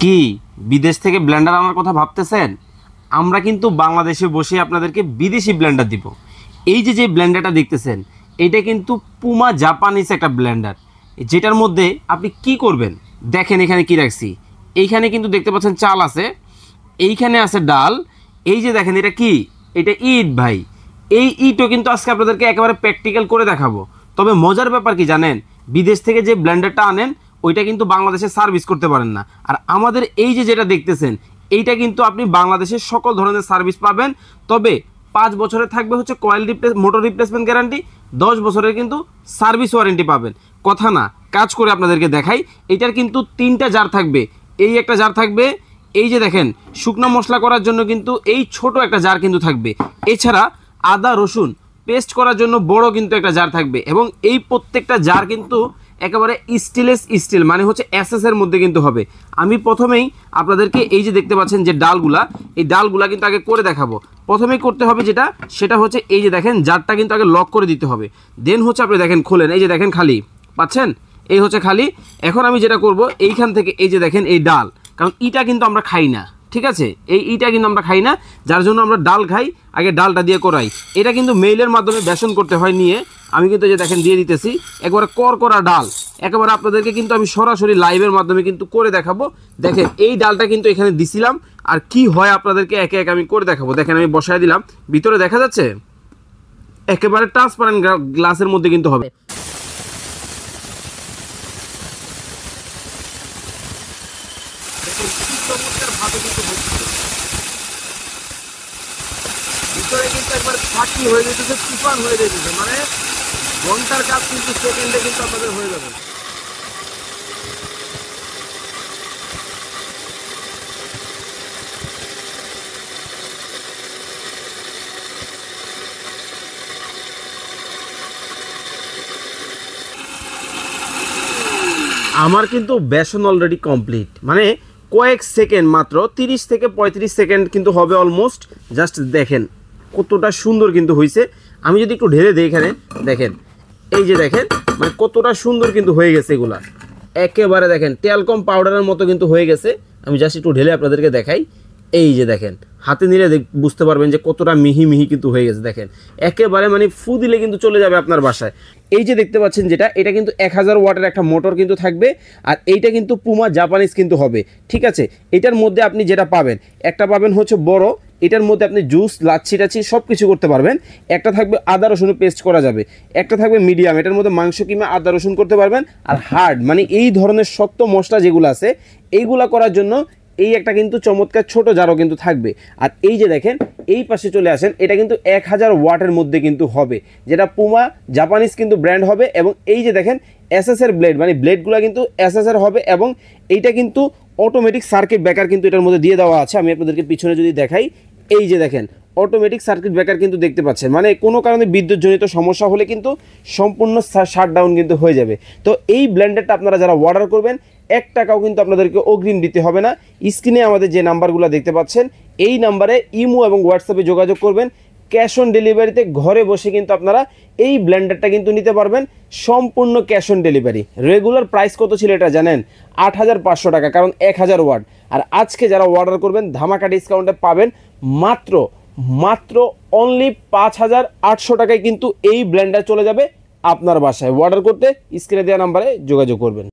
কি বিদেশ থেকে ব্লেন্ডার আনার কথা ভাবতেছেন? আমরা কিন্তু বাংলাদেশে বসে আপনাদেরকে বিদেশি ব্লেন্ডার দিব। এই যে ব্লেন্ডারটা দেখতেছেন, এটা কিন্তু পুমা জাপানিজ একটা ব্লেন্ডার, যেটার মধ্যে আপনি কি করবেন দেখেন। এখানে কি রাখছি, এইখানে কিন্তু দেখতে পাচ্ছেন চাল আছে, এইখানে আছে ডাল। এই যে দেখেন এটা কি, এটা ইট ভাই। এই ইটও কিন্তু আজকে আপনাদেরকে একেবারে প্র্যাকটিক্যাল করে দেখাবো। তবে মজার ব্যাপার কি জানেন, বিদেশ থেকে যে ব্লেন্ডারটা আনেন ওইটা কিন্তু বাংলাদেশে সার্ভিস করতে পারেন না। আর আমাদের এই যেটা দেখতেছেন, এইটা কিন্তু আপনি বাংলাদেশের সকল ধরনের সার্ভিস পাবেন। তবে 5 বছরের থাকবে হচ্ছে মোটর রিপ্লেসমেন্ট গ্যারান্টি, 10 বছরের কিন্তু সার্ভিস ওয়ারেন্টি পাবেন। কথা না, কাজ করে আপনাদেরকে দেখাই। এইটার কিন্তু 3টা জার থাকবে। এই একটা জার থাকবে, এই যে দেখেন শুকনো মশলা করার জন্য কিন্তু এই ছোট একটা জার কিন্তু থাকবে। এছাড়া আদা রসুন পেস্ট করার জন্য বড় কিন্তু একটা জার থাকবে। এবং এই প্রত্যেকটা জার কিন্তু একেবারে স্টিল, মানে হচ্ছে এসএসের মধ্যে কিন্তু হবে। আমি প্রথমেই আপনাদেরকে এই যে দেখতে পাচ্ছেন যে ডালগুলা, এই ডালগুলা কিন্তু আগে করে দেখাবো। প্রথমেই করতে হবে সেটা হচ্ছে এই যে দেখেন জারটা কিন্তু আগে লক করে দিতে হবে। দেন হচ্ছে আপনি দেখেন খোলেন, এই যে দেখেন খালি পাচ্ছেন, এই হচ্ছে খালি। এখন আমি যেটা করব, এইখান থেকে এই যে দেখেন এই ডাল, কারণ ইটা কিন্তু আমরা খাই না, ঠিক আছে? এই ইটা কিন্তু আমরা খাই না, যার জন্য আমরা ডাল খাই। আগে ডালটা দিয়ে করাই। এটা কিন্তু মেইলের মাধ্যমে বেসন করতে হয় নিয়ে, আমি কিন্তু যে দেখেন দিয়ে দিতেছি একবারে করা ডাল। একেবারে আপনাদেরকে কিন্তু আমি সরাসরি লাইভের মাধ্যমে কিন্তু করে দেখাবো। দেখেন এই ডালটা কিন্তু এখানে দিছিলাম, আর কি হয় আপনাদেরকে একে একে আমি করে দেখাবো। দেখেন আমি বসায় দিলাম, ভিতরে দেখা যাচ্ছে একেবারে ট্রান্সপারেন্ট গ্লাসের মধ্যে কিন্তু হবে। ভিতরে কিন্তু একবার ফাঁকি হয়ে যেতেছে, তুফান হয়ে যেতেছে, মানে ঘন্টার কাজ কিন্তু সেকেন্ডে কিন্তু আপনাদের হয়ে যাবে। আমার কিন্তু বেসন অলরেডি কমপ্লিট, মানে কয়েক সেকেন্ড, মাত্র 30 থেকে 35 সেকেন্ড কিন্তু হবে অলমোস্ট। জাস্ট দেখেন কতটা সুন্দর কিন্তু হয়েছে। আমি যদি একটু ঢেলে দিই এখানে দেখেন, এই যে দেখেন মানে কতটা সুন্দর কিন্তু হয়ে গেছে এগুলা। একেবারে দেখেন টেলকম পাউডারের মতো কিন্তু হয়ে গেছে। আমি জাস্ট একটু ঢেলে আপনাদেরকে দেখাই। এই যে দেখেন হাতে নিলে বুঝতে পারবেন যে কতটা মিহি মিহি কিন্তু হয়ে গেছে। দেখেন একেবারে মানে ফু দিলে কিন্তু চলে যাবে আপনার বাসায়। এই যে দেখতে পাচ্ছেন এটা কিন্তু 1000 ওয়াটের একটা মোটর কিন্তু থাকবে। আর এইটা কিন্তু পুমা জাপানিজ কিন্তু হবে, ঠিক আছে? এটার মধ্যে আপনি যেটা পাবেন, একটা পাবেন হচ্ছে বড়, এটার মধ্যে আপনি জুস লাচ্ছি টাচ্ছি সব কিছু করতে পারবেন। একটা থাকবে আদা রসুন পেস্ট করা যাবে, একটা থাকবে মিডিয়াম, এটার মধ্যে মাংস কিংবা আদা রসুন করতে পারবেন। আর হার্ড মানে এই ধরনের শক্ত মশলা যেগুলো আছে এইগুলা করার জন্য এই একটা কিন্তু চমৎকার ছোট জারও কিন্তু থাকবে। আর এই যে দেখেন এই পাশে চলে আসেন, এটা কিন্তু 1000 ওয়াটের মধ্যে কিন্তু হবে, যেটা পুমা জাপানিজ কিন্তু ব্র্যান্ড হবে। এবং এই যে দেখেন এসএসের ব্লেড, মানে ব্লেডগুলো কিন্তু এসএসের হবে। এবং এইটা কিন্তু অটোমেটিক সার্কিট ব্রেকার কিন্তু এটার মধ্যে দিয়ে দেওয়া আছে। আমি আপনাদেরকে পিছনে যদি দেখাই, এই যে দেখেন অটোমেটিক সার্কিট ব্রেকার কিন্তু দেখতে পাচ্ছেন, মানে কোনো কারণে বিদ্যুৎজনিত সমস্যা হলে কিন্তু সম্পূর্ণ শাটডাউন কিন্তু হয়ে যাবে। তো এই ব্লেন্ডারটা আপনারা যারা অর্ডার করবেন 1 টাকাও কিন্তু আপনাদেরকে অগ্রিম দিতে হবে না। স্ক্রিনে আমাদের যে নাম্বারগুলো দেখতে পাচ্ছেন এই নাম্বারে ইমো এবং হোয়াটসঅ্যাপে যোগাযোগ করবেন। ক্যাশ অন ডেলিভারিতে ঘরে বসে কিন্তু আপনারা এই ব্লেন্ডারটা কিন্তু নিতে পারবেন, সম্পূর্ণ cash on delivery. Regular price কত ছিল এটা জানেন? 8500 টাকা, কারণ 1000 ওয়াট। আর আজকে যারা অর্ডার করবেন ধামাকা ডিসকাউন্টে পাবেন মাত্র অনলি 5800 টাকায় কিন্তু এই ব্লেন্ডার চলে যাবে আপনার বাসায়। অর্ডার করতে স্ক্রিনে দেওয়া নাম্বারে যোগাযোগ করবেন।